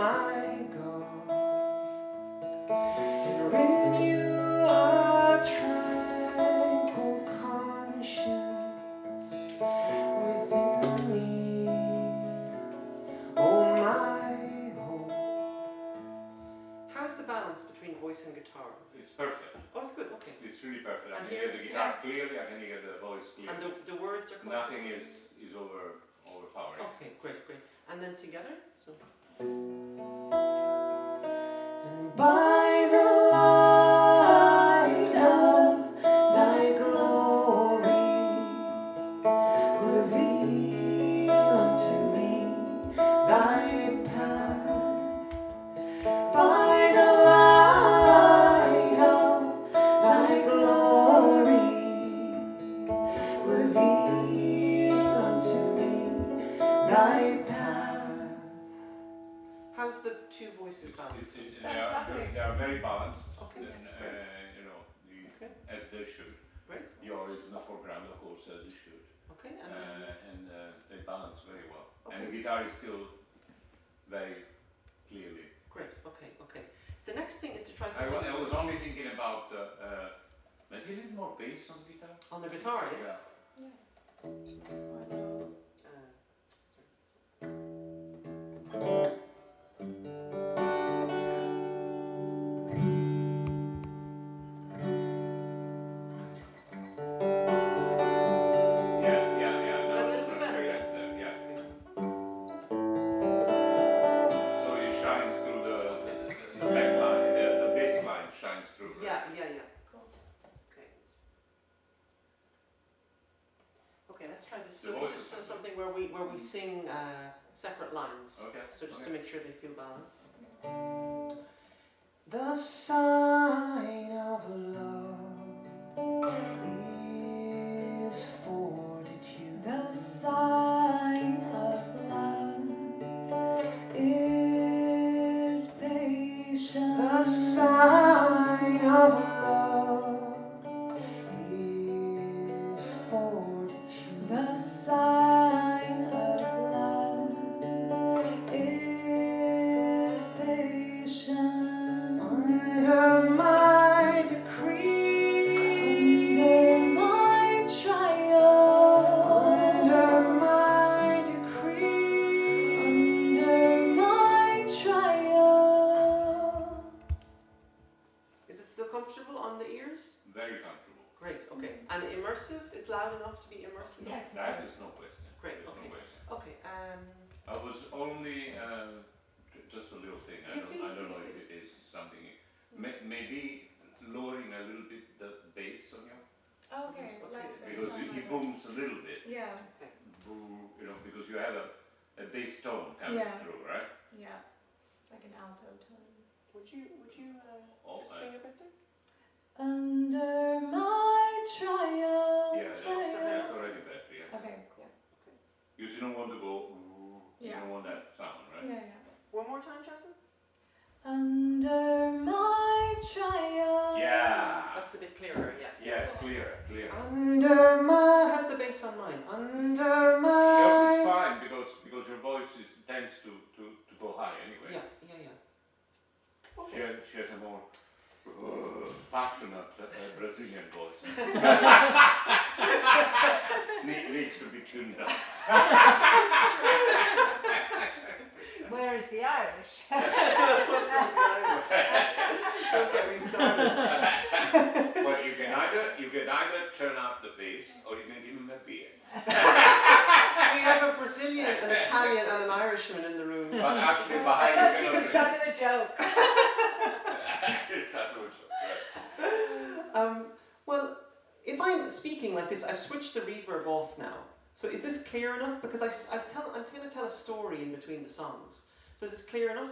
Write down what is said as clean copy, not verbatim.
my God, and renew a tranquil conscience within me. Oh my hope. How's the balance between voice and guitar? It's perfect. Oh, it's good. Okay. It's really perfect. I And can here hear the it's- guitar clearly. I can hear the voice clearly. And the words are Nothing is overpowering. Okay, great, great. And then together, so. And by the light of thy glory, reveal unto me thy path. By the light of thy glory, reveal unto me thy path. How's the two voices balanced? They are very balanced. Okay. And, you know, Okay. as they should. Right. Yours is in the foreground, of course, as it should. Okay, and They balance very well. Okay. And the guitar is still very clearly. great, okay, okay. The next thing is to try I something was only thinking about maybe a little more bass on the guitar. on the guitar, yeah? Okay, let's try this. So this is something where we sing separate lines. Okay. So just to make sure they feel balanced. The sign of love is fortitude. The sign of love is patience. The sign of love is fortitude. The sign of love is patience. Under my decree, Under my trial, under my decree, under my trials. Is it still comfortable on the ears? Very comfortable. Great, okay. And immersive is loud enough to be immersive? Yes. That is no question. Great, There's okay. no question. Okay, I was only just a little thing. Yeah, I don't know if it is something. Maybe lowering a little bit the bass on you, Okay, less because it booms a little bit. Yeah, Boom, you know, because you have a bass tone coming Yeah. through, right? yeah, like an alto tone. would you Oh, just sing a bit there? Under my trial. Yeah, that's already better. Yes. Okay. You don't want to go. Ooh, you Yeah. don't want that sound, right? Yeah, yeah. One more time, Jasmine? Under my trial. Yeah. That's a bit clearer, yeah. Yes, clearer. Under my, how's the bass on mine? Under my. Yours is fine because your voice tends to go high anyway. Yeah. Okay. She has a more passionate Brazilian voice. Needs to be tuned up. Where is the Irish? Don't get me started. But you can either turn up the bass or you can give him a beer. We have a Brazilian, an Italian, and an Irishman in the room. But actually, It's Baha'i a joke. It's a joke. Well, if I'm speaking like this, I've switched the reverb off now. So is this clear enough? Because I'm going to tell a story in between the songs. So is this clear enough?